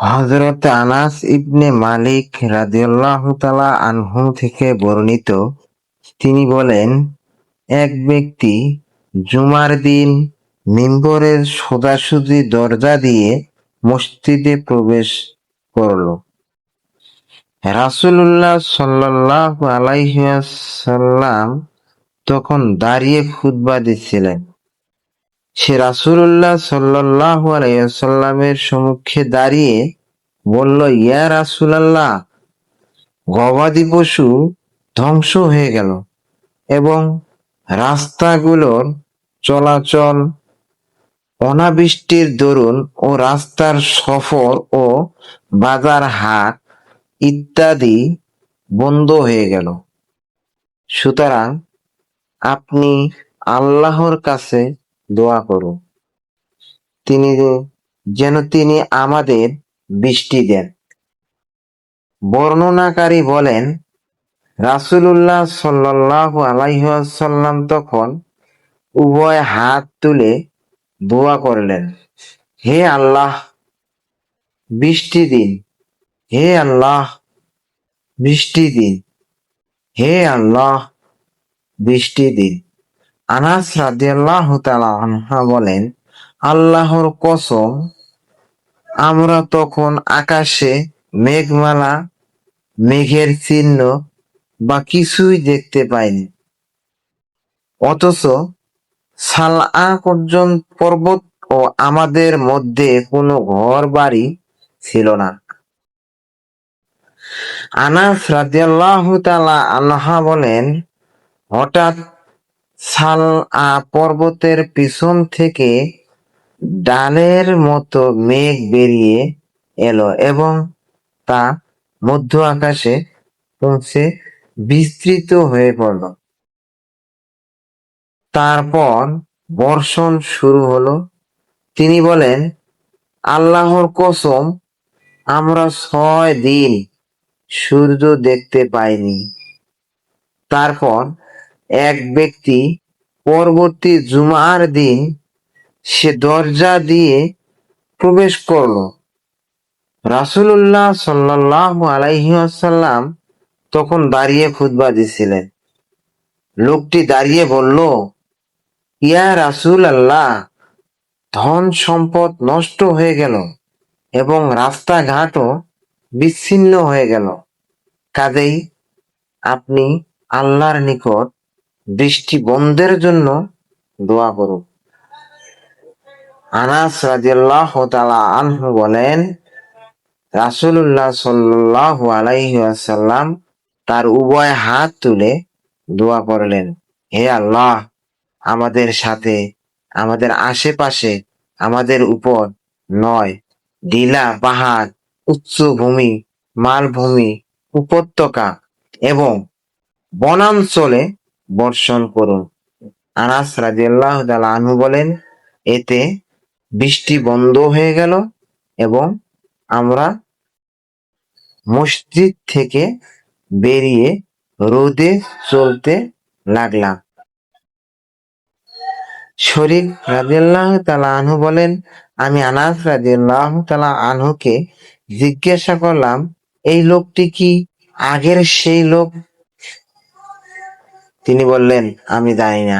হযরত আনাস ইবনে মালিক রাদিয়াল্লাহু তাআলা আনহু থেকে বর্ণিত, তিনি বলেন, এক ব্যক্তি জুমার দিন মিম্বরের সোজাসুজি দরজা দিয়ে মসজিদে প্রবেশ করল। রাসূলুল্লাহ সাল্লাল্লাহু আলাইহি ওয়াসাল্লাম তখন দাঁড়িয়ে খুতবা দিচ্ছিলেন। সে রাসূলুল্লাহ সাল্লাল্লাহু আলাইহি ওয়াসাল্লামের সম্মুখে দাঁড়িয়ে বলল, ইয়া রাসূলাল্লাহ, গবাদি পশু ধ্বংস হয়ে গেল এবং রাস্তাগুলোর চলাচল অনাবৃষ্টির দরুন ও রাস্তার সফর ও বাজার হাট ইত্যাদি বন্ধ হয়ে গেল। সুতরাং আপনি আল্লাহর কাছে দোয়া করুন তিনি আমাদের বৃষ্টি দেন। বর্ণনাকারী বলেন, রাসূলুল্লাহ সাল্লাল্লাহু আলাইহি ওয়াসাল্লাম তখন উভয় হাত তুলে দোয়া করলেন, হে আল্লাহ, বৃষ্টি দিন, হে আল্লাহ, বৃষ্টি দিন, হে আল্লাহ, বৃষ্টি দিন। আনাস রাদিয়াল্লাহু তাআলা আনহু বলেন, আল্লাহর কসম, আমরা তখন আকাশে মেঘমালা, মেঘের চিহ্ন বা কিছুই দেখতে পাইনি। অথচ সালআ পর্বত ও আমাদের মধ্যে কোনো ঘর বাড়ি ছিল না। আনাস রাদিয়াল্লাহু তাআলা আনহু বলেন, হঠাৎ সালআ পর্বতের পিছন থেকে ডালের মতো মেঘ বেরিয়ে এলো এবং তা মধ্য আকাশে পৌঁছে বিস্তৃত হয়ে পড়ল। তারপর বর্ষণ শুরু হলো। তিনি বলেন, আল্লাহর কসম, আমরা 6 দিন সূর্য দেখতে পাইনি। তারপর এক ব্যক্তি পরবর্তী জুমার দিন সে দরজা দিয়ে প্রবেশ করল। রাসূলুল্লাহ সাল্লাল্লাহু আলাইহি ওয়াসাল্লাম তখন দাঁড়িয়ে খুতবা দিচ্ছিলেন। লোকটি দাঁড়িয়ে বলল, ইয়া রাসূলাল্লাহ, ধন সম্পদ নষ্ট হয়ে গেল এবং রাস্তাঘাটও বিচ্ছিন্ন হয়ে গেল। কাজেই আপনি আল্লাহর নিকট বৃষ্টি বন্ধের জন্য দোয়া করুন। আনাস রাদিয়াল্লাহু তাআলা আনহু বলেন, রাসূলুল্লাহ সাল্লাল্লাহু আলাইহি ওয়াসাল্লাম তার উভয় হাত তুলে দোয়া করলেন, হে আল্লাহ, আমাদের সাথে, আমাদের আশেপাশে, আমাদের উপর নয়, ঢিলা পাহাড়, উচ্চ ভূমি, মালভূমি, উপত্যকা এবং বনাঞ্চলে বর্ষণ করুন। আনাস রাদিয়াল্লাহু তাআলা আনহু বলেন, এতে বৃষ্টি বন্ধ হয়ে গেল এবং আমরা মসজিদ থেকে বেরিয়ে রোদে চলতে লাগলাম। শরীক রাদিয়াল্লাহু তাআলা আনহু বলেন, আমি আনাস রাদিয়াল্লাহু তাআলা আনহুকে জিজ্ঞাসা করলাম, এই লোকটি কি আগের সেই লোক? তিনি বললেন, আমি জানি না।